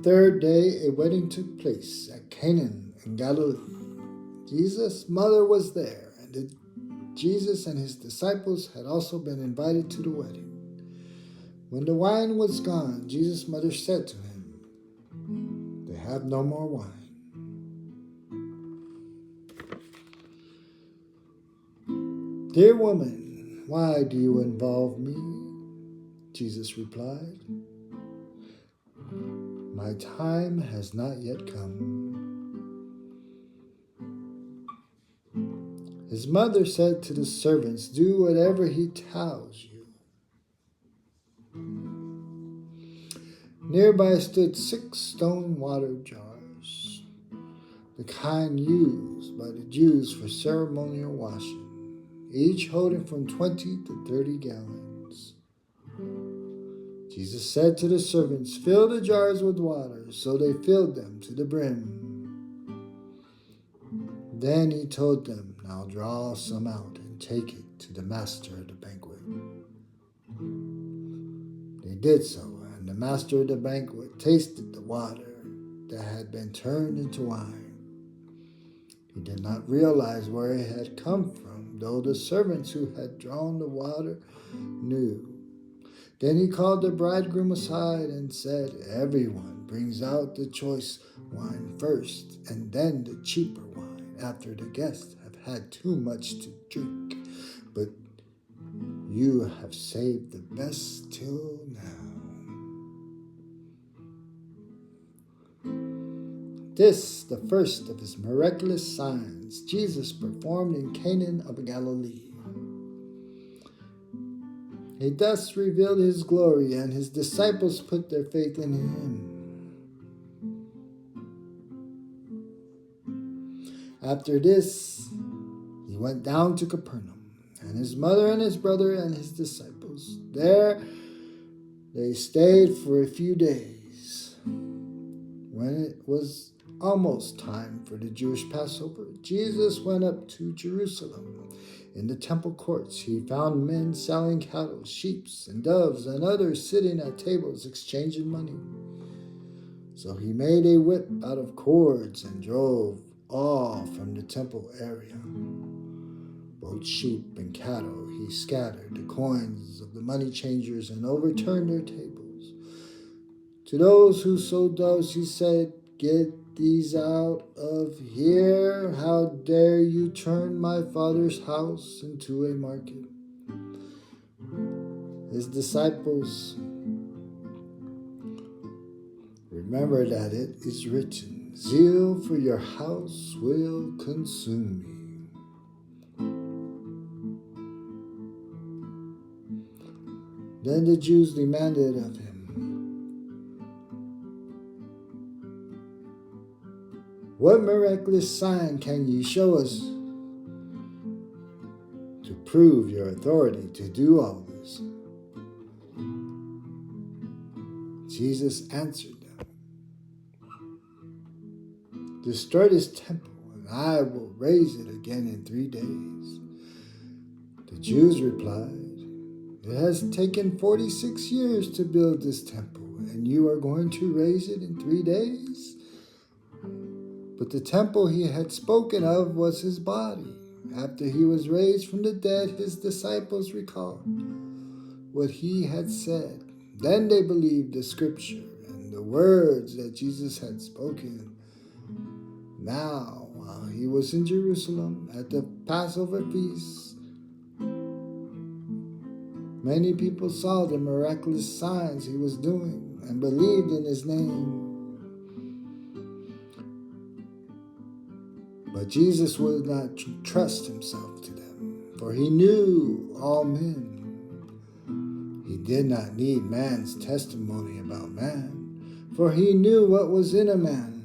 third day, a wedding took place at Canaan in Galilee. Jesus' mother was there, and Jesus and his disciples had also been invited to the wedding. When the wine was gone, Jesus' mother said to him, "They have no more wine." "Dear woman, why do you involve me?" Jesus replied, "My time has not yet come." His mother said to the servants, "Do whatever he tells you." Nearby stood 6 stone water jars, the kind used by the Jews for ceremonial washing, each holding from 20 to 30 gallons. Jesus said to the servants, "Fill the jars with water," so they filled them to the brim. Then he told them, "Now draw some out and take it to the master of the banquet." They did so, and the master of the banquet tasted the water that had been turned into wine. He did not realize where it had come from, though the servants who had drawn the water knew. Then he called the bridegroom aside and said, "Everyone brings out the choice wine first, and then the cheaper wine after the guests have had too much to drink. But you have saved the best till now." This, the first of his miraculous signs, Jesus performed in Canaan of Galilee. He thus revealed his glory, and his disciples put their faith in him. After this, he went down to Capernaum, and his mother and his brother and his disciples. There they stayed for a few days. When it was almost time for the Jewish Passover, Jesus went up to Jerusalem. In the temple courts, he found men selling cattle, sheep, and doves, and others sitting at tables exchanging money. So he made a whip out of cords and drove all from the temple area. Both sheep and cattle, he scattered the coins of the money changers and overturned their tables. To those who sold doves, he said, "Get these out of here. How dare you turn my Father's house into a market?" His disciples remember that it is written, "Zeal for your house will consume me." Then the Jews demanded of him, "What miraculous sign can you show us to prove your authority to do all this?" Jesus answered them, "Destroy this temple, and I will raise it again in 3 days." The Jews replied, "It has taken 46 years to build this temple, and you are going to raise it in 3 days?" But the temple he had spoken of was his body. After he was raised from the dead, his disciples recalled what he had said. Then they believed the scripture and the words that Jesus had spoken. Now, while he was in Jerusalem at the Passover feast, many people saw the miraculous signs he was doing and believed in his name. But Jesus would not trust himself to them, for he knew all men. He did not need man's testimony about man, for he knew what was in a man.